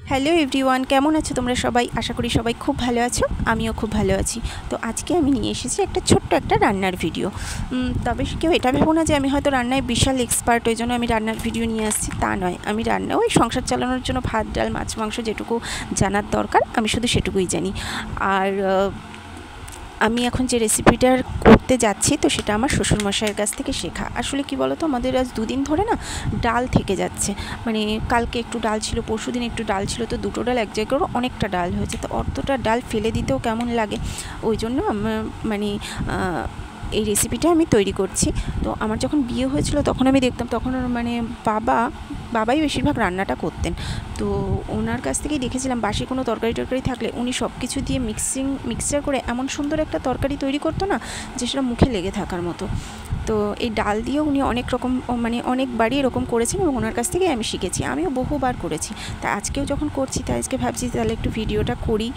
Hello everyone, কেমন আছো তোমরা সবাই? আশা করি সবাই খুব ভালো আছো, আমিও খুব ভালো আছি। তো আজকে আমি নিয়ে এসেছি একটা ছোট্ট একটা রান্নার ভিডিও। তবে কেউ এটা ভেবো না যে আমি হয়তো রান্নায় বিশাল এক্সপার্ট, ওই জন্য আমি রান্নার ভিডিও নিয়ে আসছি, তা নয়। আমি রান্না ওই সংসার চালানোর জন্য ভাত ডাল মাছ মাংস যেটুকু জানার দরকার আমি শুধু সেটুকুই জানি। আর আমি এখন যে রেসিপিটা করতে যাচ্ছি তো সেটা আমার শ্বশুরমশাইয়ের কাছ থেকে শেখা। আসলে কি বলো তো, আমাদের আজ দুদিন ধরে না ডাল থেকে যাচ্ছে। মানে কালকে একটু ডাল ছিল, পরশুদিন একটু ডাল ছিল, তো দুটো ডাল এক জায়গায় করে অনেকটা ডাল হয়েছে। তো অতটা ডাল ফেলে দিতেও কেমন লাগে, ওই জন্য আমার মানে এই রেসিপিটা আমি তৈরি করছি। তো আমার যখন বিয়ে হয়েছিল তখন আমি দেখতাম, তখন মানে বাবাই বেশিরভাগ রান্নাটা করতেন। তো ওনার কাছ থেকেই দেখেছিলাম বাসি কোনো তরকারি থাকলে উনি সব কিছু দিয়ে মিক্সচার করে এমন সুন্দর একটা তরকারি তৈরি করতো না, যে সেটা মুখে লেগে থাকার মতো। তো এই ডাল দিয়েও উনি অনেক রকম মানে অনেকবারই এরকম করেছেন এবং ওনার কাছ থেকেই আমি শিখেছি। আমিও বহুবার করেছি। তা আজকেও যখন করছি, তাই আজকে ভাবছি তাহলে একটু ভিডিওটা করি।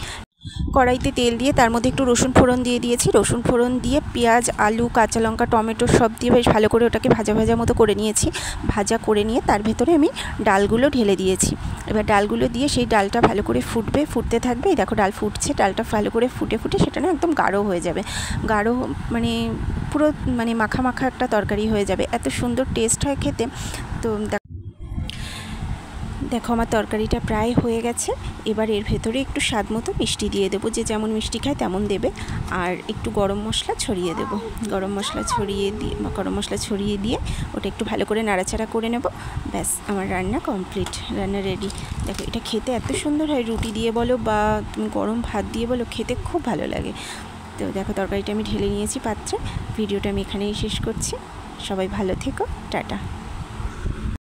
কড়াইতে তেল দিয়ে তার মধ্যে একটু রসুন ফোড়ন দিয়ে দিয়েছি। রসুন ফোড়ন দিয়ে পেঁয়াজ আলু কাঁচা লঙ্কা টমেটো সব দিয়ে বেশ ভালো করে ওটাকে ভাজা মতো করে নিয়েছি। ভাজা করে নিয়ে তার ভেতরে আমি ডালগুলো ঢেলে দিয়েছি। এবার ডালগুলো দিয়ে সেই ডালটা ভালো করে ফুটতে থাকবে। এই দেখো ডাল ফুটছে, ডালটা ভালো করে ফুটে সেটা না একদম গাঢ় হয়ে যাবে। গাঢ় মানে পুরো মানে মাখা একটা তরকারি হয়ে যাবে, এত সুন্দর টেস্ট হয় খেতে। তো দেখো আমার তরকারিটা প্রায় হয়ে গেছে। এবার এর ভেতরে একটু স্বাদ মতো মিষ্টি দিয়ে দেবো, যে যেমন মিষ্টি খায় তেমন দেবে। আর একটু গরম মশলা ছড়িয়ে দেবো। গরম মশলা ছড়িয়ে দিয়ে ওটা একটু ভালো করে নাড়াচাড়া করে নেব। ব্যাস আমার রান্না কমপ্লিট, রান্না রেডি। দেখো এটা খেতে এত সুন্দর হয়, রুটি দিয়ে বলো বা তুমি গরম ভাত দিয়ে বলো, খেতে খুব ভালো লাগে। তো দেখো তরকারিটা আমি ঢেলে নিয়েছি পাত্রে। ভিডিওটা আমি এখানেই শেষ করছি। সবাই ভালো থেকো, টাটা।